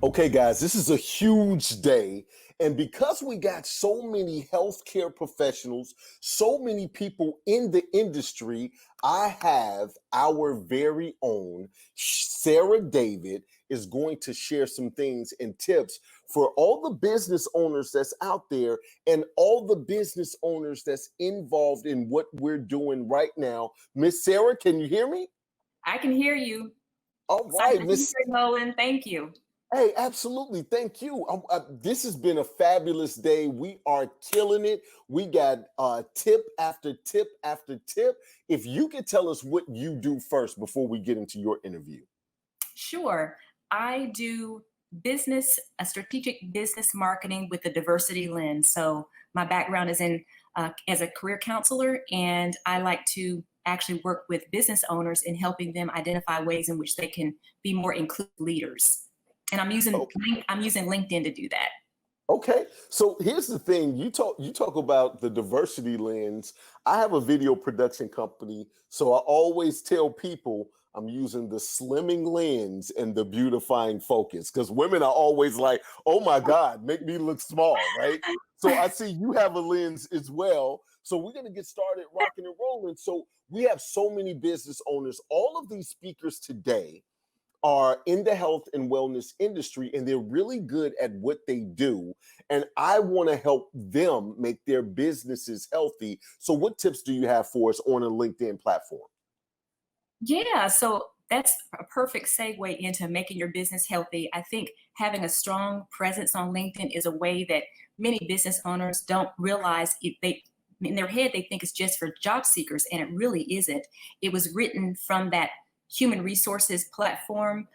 Okay, guys, this is a huge day. And because we got so many healthcare professionals, so many people in the industry, I have our very own Sara David is going to share some things and tips for all the business owners that's out there and all the business owners that's involved in what we're doing right now. Miss Sara, can you hear me? I can hear you. All Excited right, to be Miss. here, Nolan. Thank you. Hey, absolutely. Thank you. This has been a fabulous day. We are killing it. We got tip after tip after tip. If you could tell us what you do first before we get into your interview. Sure. I do strategic business marketing with a diversity lens. So my background is in as a career counselor, and I like to actually work with business owners in helping them identify ways in which they can be more inclusive leaders. And Oh, I'm using LinkedIn to do that. okay. So here's the thing. You talk about the diversity lens. I have a video production company, so I always tell people I'm using the slimming lens and the beautifying focus because women are always like, "Oh my God, make me look small," right? So I see you have a lens as well. So we're gonna get started rocking and rolling. So we have so many business owners. All of these speakers today are in the health and wellness industry and they're really good at what they do. And I want to help them make their businesses healthy. So, what tips do you have for us on a LinkedIn platform? Yeah, so that's a perfect segue into making your business healthy. I think having a strong presence on LinkedIn is a way that many business owners don't realize in their head they think it's just for job seekers, and it really isn't. It was written from that human resources platform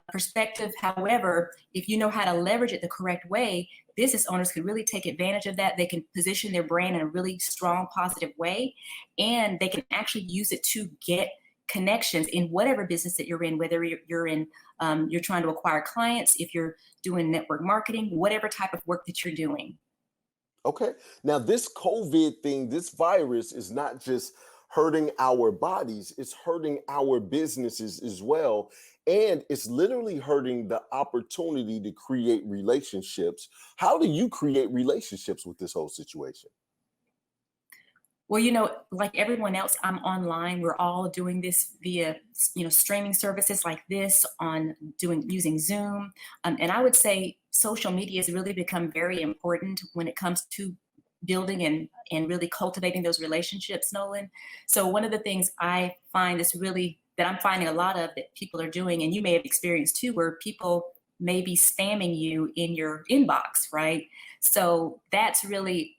perspective. However, if you know how to leverage it the correct way, business owners can really take advantage of that. They can position their brand in a really strong, positive way, and they can actually use it to get connections in whatever business that you're in, whether you're trying to acquire clients, if you're doing network marketing, whatever type of work that you're doing. Okay. Now, this COVID thing, this virus is not just hurting our bodies, it's hurting our businesses as well. And it's literally hurting the opportunity to create relationships. How do you create relationships with this whole situation? Well, like everyone else, I'm online. We're all doing this via, streaming services like this on using Zoom. And I would say social media has really become very important when it comes to building and really cultivating those relationships, Nolan. So one of the things I find that I'm finding a lot of that people are doing, and you may have experienced too, where people may be spamming you in your inbox, right? So that's really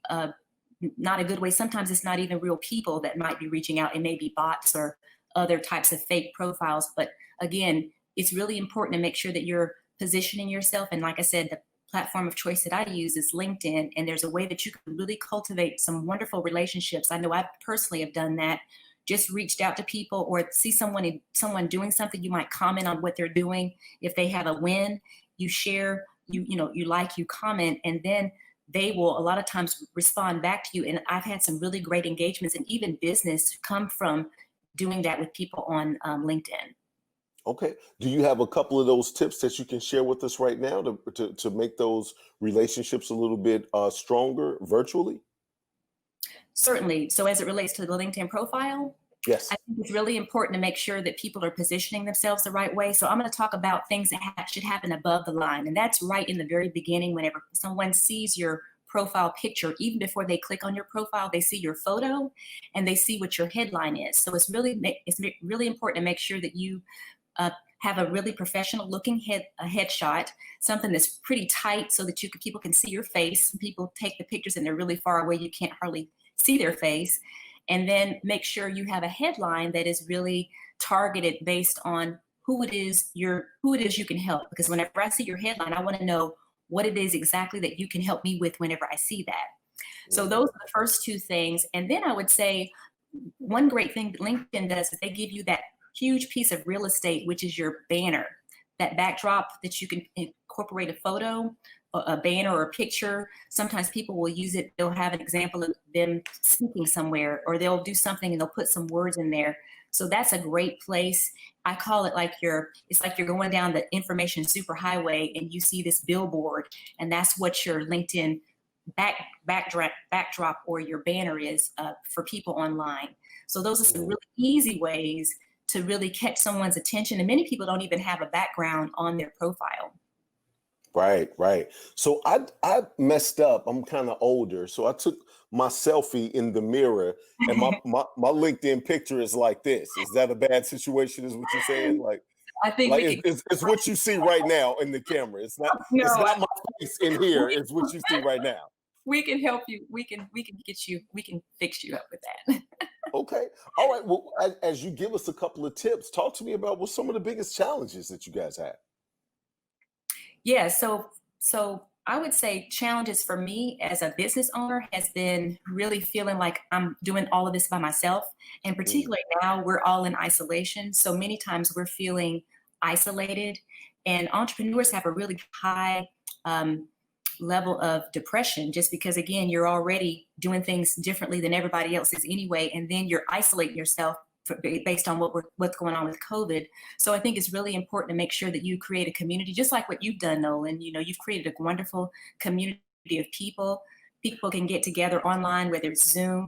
not a good way. Sometimes it's not even real people that might be reaching out. It may be bots or other types of fake profiles. But again, it's really important to make sure that you're positioning yourself. And like I said, the platform of choice that I use is LinkedIn. And there's a way that you can really cultivate some wonderful relationships. I know I personally have done that. Just reached out to people or see someone doing something. You might comment on what they're doing. If they have a win, you share, you like, you comment, and then they will a lot of times respond back to you. And I've had some really great engagements and even business come from doing that with people on LinkedIn. Okay. Do you have a couple of those tips that you can share with us right now to make those relationships a little bit stronger virtually? Certainly. So as it relates to the LinkedIn profile, I Yes. think it's really important to make sure that people are positioning themselves the right way. So I'm going to talk about things that should happen above the line. And that's right in the very beginning. Whenever someone sees your profile picture, even before they click on your profile, they see your photo and they see what your headline is. So it's really important to make sure that you have a really professional looking headshot, something that's pretty tight so that people can see your face. Some people take the pictures and they're really far away. You can't hardly see their face. And then make sure you have a headline that is really targeted based on who it is you can help. Because whenever I see your headline, I want to know what it is exactly that you can help me with whenever I see that. So Mhm. those are the first two things. And then I would say one great thing that LinkedIn does is they give you that huge piece of real estate, which is your banner, that backdrop that you can incorporate a photo, a banner or a picture. Sometimes people will use it. They'll have an example of them speaking somewhere, or they'll do something and they'll put some words in there. So that's a great place. I call it like it's like you're going down the information superhighway and you see this billboard, and that's what your LinkedIn backdrop or your banner is for people online. So those are some really easy ways to really catch someone's attention. And many people don't even have a background on their profile. Right, right. So I messed up. I'm kind of older. So I took my selfie in the mirror and my LinkedIn picture is like this. Is that a bad situation? Is what you're saying? I think Like we could, it's what you see right now in the camera. It's no, not my face in here. It's what you see right now. we can help you. We can fix you up with that. Okay. All right. Well, as you give us a couple of tips, talk to me about what some of the biggest challenges that you guys have. Yeah, so I would say challenges for me as a business owner has been really feeling like I'm doing all of this by myself. And Mm, particularly now we're all in isolation. So many times we're feeling isolated, and entrepreneurs have a really high um, level of depression just because, again, you're already doing things differently than everybody else is anyway. And then you're isolating yourself based on what's going on with COVID. So I think it's really important to make sure that you create a community, just like what you've done, Nolan. You know, you've created a wonderful community of people. People can get together online, whether it's Zoom,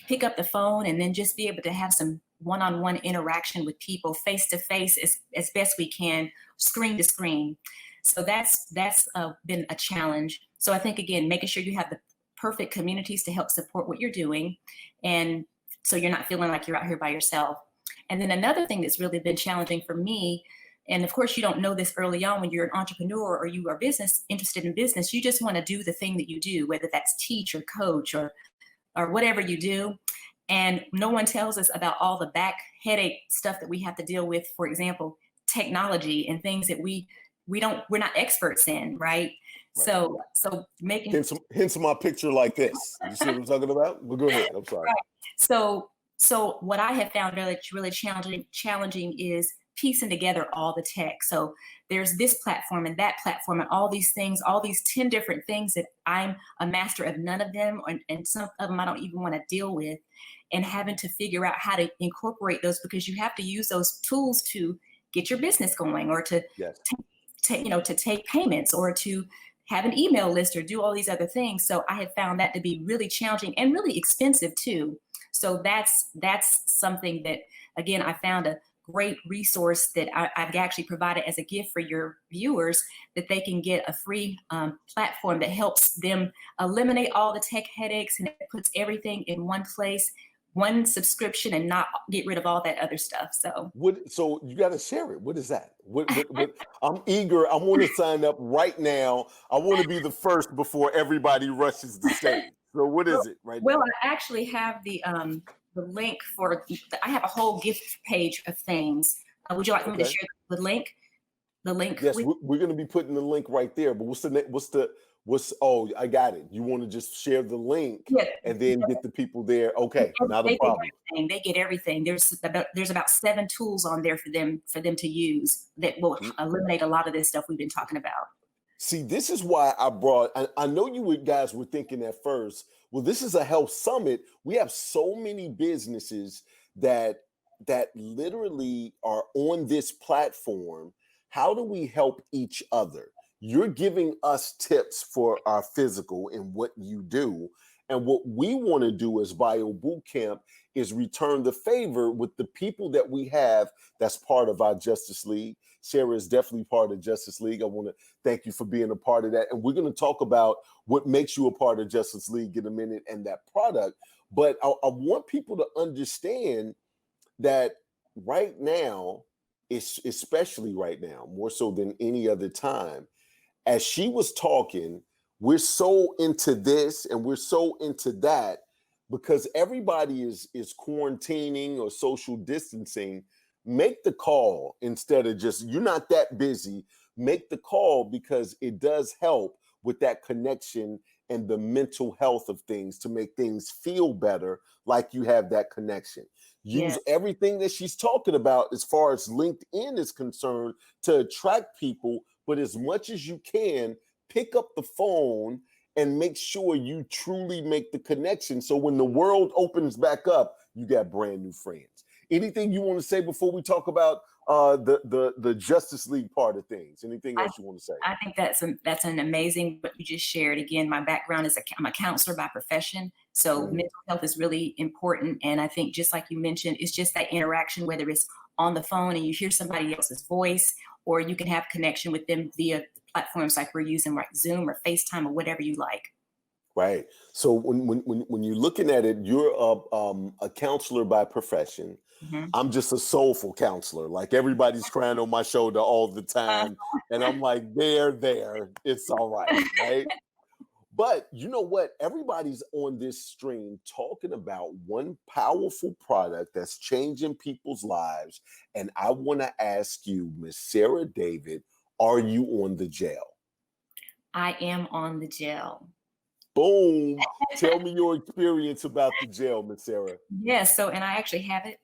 pick up the phone, and then just be able to have some one-on-one interaction with people face to face as best we can, screen to screen. So that's been a challenge. So I think, again, making sure you have the perfect communities to help support what you're doing, and so you're not feeling like you're out here by yourself. And then another thing that's really been challenging for me, and of course you don't know this early on when you're an entrepreneur or you are interested in business, you just want to do the thing that you do, whether that's teach or coach or whatever you do. And no one tells us about all the back headache stuff that we have to deal with, for example, technology and things that we're not experts in, right? right. So making Hence my picture like this. You see what I'm talking about? Well, go ahead. I'm sorry. right. So what I have found really challenging is piecing together all the tech. So there's this platform and that platform and all these things, all these 10 different things that I'm a master of none of them, and some of them I don't even want to deal with, and having to figure out how to incorporate those, because you have to use those tools to get your business going, or to Yes. to take payments, or to have an email list, or do all these other things. So I have found that to be really challenging and really expensive too. So that's something that, again, I found a great resource that I've actually provided as a gift for your viewers, that they can get a free platform that helps them eliminate all the tech headaches, and it puts everything in one place, one subscription, and not get rid of all that other stuff. So So you got to share it. What is that? What I'm eager. I want to sign up right now. I want to be the first before everybody rushes the stage. So what well, is it right well, now? I actually have the link for. I have a whole gift page of things. Would you like me to Okay. share the link? The link Yes, with. we're going to be putting the link right there. But what's oh, I got it. You want to just share the link Yeah, and then get the people there. Okay, not a they get problem. everything. They get everything. There's about 7 tools on there for them to use that will Mm. eliminate a lot of this stuff we've been talking about. See, this is why I know guys were thinking at first, well, this is a health summit. We have so many businesses that literally are on this platform. How do we help each other? You're giving us tips for our physical and what you do. And what we want to do as Bio Bootcamp is return the favor with the people that we have that's part of our Justice League. Sara is definitely part of Justice League. I want to thank you for being a part of that. And we're going to talk about what makes you a part of Justice League in a minute, and that product. But I want people to understand that right now, especially right now, more so than any other time, as she was talking, we're so into this and we're so into that because everybody is quarantining or social distancing. Make the call instead of just, you're not that busy. Make the call because it does help with that connection and the mental health of things to make things feel better, like you have that connection. Use Yeah. everything that she's talking about as far as LinkedIn is concerned to attract people, but as much as you can, pick up the phone and make sure you truly make the connection. So when the world opens back up, you got brand new friends. Anything you want to say before we talk about the Justice League part of things? Anything I, else you want to say? I think that's an amazing what you just shared. Again, my background is I'm a counselor by profession, so mental health is really important. And I think just like you mentioned, it's just that interaction, whether it's on the phone and you hear somebody else's voice, or you can have connection with them via platforms like we're using, like Zoom or FaceTime or whatever you like. Right. So when you're looking at it, you're a counselor by profession. Mhm. I'm just a soulful counselor. Like everybody's crying on my shoulder all the Uh, time, and I'm like, there, it's all right, right? But you know what? Everybody's on this stream talking about one powerful product that's changing people's lives, and I want to ask you, Miss Sara David, are you on the gel? I am on the gel. Boom. Tell me your experience about the gel, Miss Sara. Yes, so and I actually have it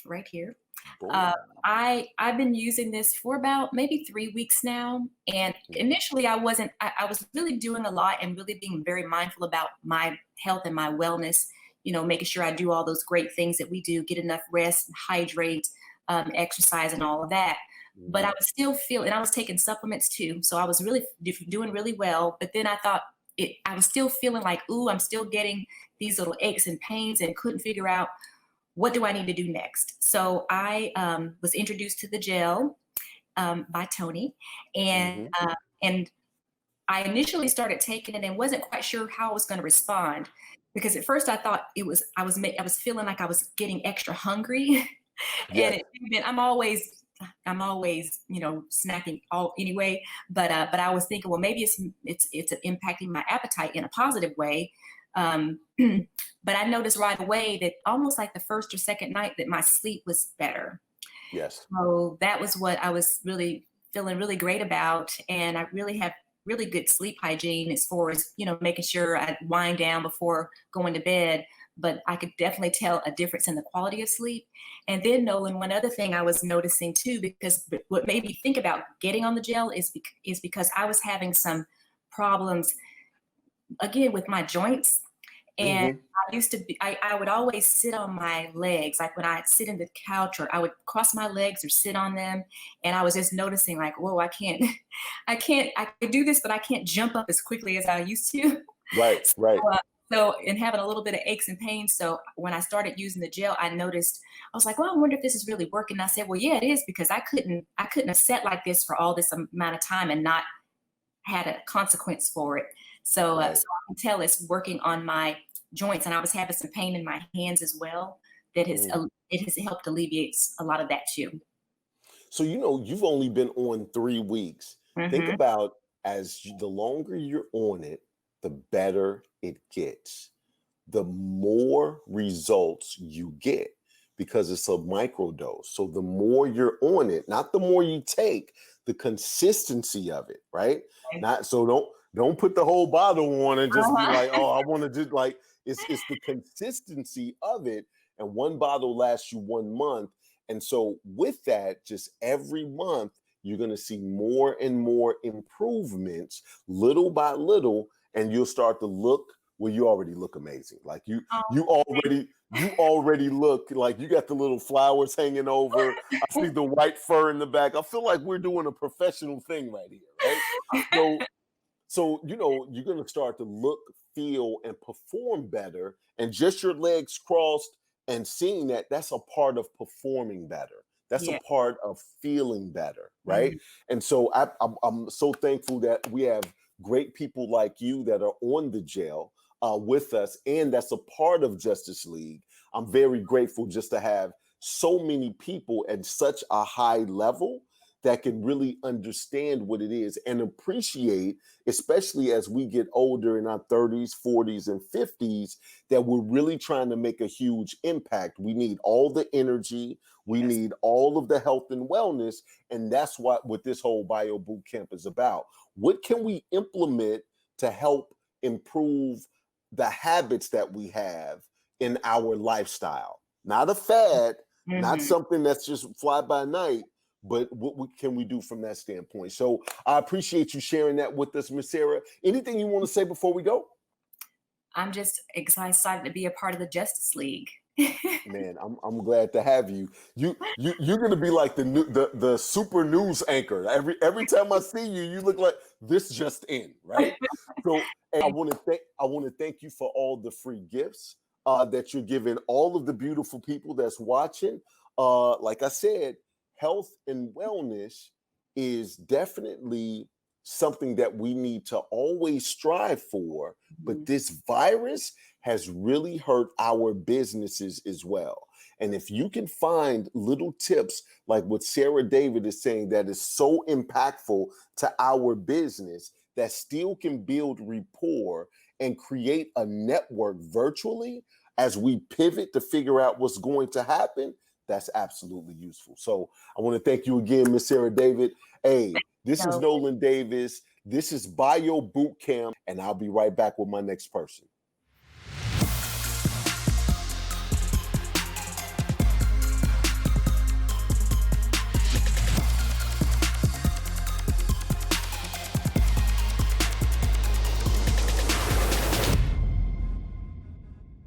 right here. Boom. Uh, I've been using this for about maybe 3 weeks now, and initially I wasn't. I was really doing a lot and really being very mindful about my health and my wellness. You know, making sure I do all those great things that we do, get enough rest, hydrate, exercise, and all of that. But I Mhm. was still feeling. I was taking supplements too, so I was really doing really well. But then I thought I was still feeling like, ooh, I'm still getting these little aches and pains, and couldn't figure out what do I need to do next? So I was introduced to the gel by Tony, and Mhm. and I initially started taking it and wasn't quite sure how I was going to respond, because at first I thought I was feeling like I was getting extra hungry, and Yes. I'm always snacking all anyway, but I was thinking, well, maybe it's impacting my appetite in a positive way. Um, but I noticed right away that almost like the first or second night that my sleep was better. Yes. So that was what I was really feeling really great about. And I really have really good sleep hygiene as far as, making sure I wind down before going to bed. But I could definitely tell a difference in the quality of sleep. And then, Nolan, one other thing I was noticing too, because what made me think about getting on the gel is because I was having some problems again with my joints. And Mhm. I would always sit on my legs, like when I sit in the couch, or I would cross my legs or sit on them. And I was just noticing like, whoa, I can't, I could do this, but I can't jump up as quickly as I used to. Right. So, Right. and having a little bit of aches and pains. So when I started using the gel, I noticed, I was like, well, I wonder if this is really working. And I said, well, yeah, it is, because I couldn't have sat like this for all this amount of time and not had a consequence for it. So Right. I can tell it's working on my joints, and I was having some pain in my hands as well. That has Mm. it has helped alleviate a lot of that too. So you've only been on 3 weeks. Think Hmm. about the longer you're on it, the better it gets. The more results you get because it's a microdose. So the more you're on it, not the more you take, the consistency of it, right? Not so don't put the whole bottle on and just be Uh-huh. like, oh, I want to just like it's the consistency of it. And one bottle lasts you 1 month. And so with that, just every month, you're gonna see more and more improvements little by little, and you'll start to look well, you already look amazing. Like you Oh, you already you already look like you got the little flowers hanging over. I see the white fur in the back. I feel like we're doing a professional thing right here, right? So you're going to start to look, feel, and perform better. And just your legs crossed and seeing that's a part of performing better. That's a yeah. part of feeling better, right? Mhm. And so I'm so thankful that we have great people like you that are on the jail with us, and that's a part of Justice League. I'm very grateful just to have so many people at such a high level that can really understand what it is and appreciate, especially as we get older in our 30s, 40s, and 50s, that we're really trying to make a huge impact. We need all the energy, we Yes. need all of the health and wellness, and that's what this whole bio boot camp is about. What can we implement to help improve the habits that we have in our lifestyle? Not a fad, not Mhm. something that's just fly by night, but what can we do from that standpoint? So I appreciate you sharing that with us, Miss Sara. Anything you want to say before we go? I'm just excited to be a part of the Justice League. Man, I'm glad to have you. You're gonna be like the super news anchor. Every time I see you, you look like this just in, right? So and I want to thank you for all the free gifts that you're giving all of the beautiful people that's watching. Like I said, health and wellness is definitely something that we need to always strive for. But this virus has really hurt our businesses as well. And if you can find little tips like what Sara David is saying that is so impactful to our business that still can build rapport and create a network virtually as we pivot to figure out what's going to happen, that's absolutely useful. So I want to thank you again, Miss Sara David. Hey, this is No, Nolan Davis. This is Bio Bootcamp, and I'll be right back with my next person.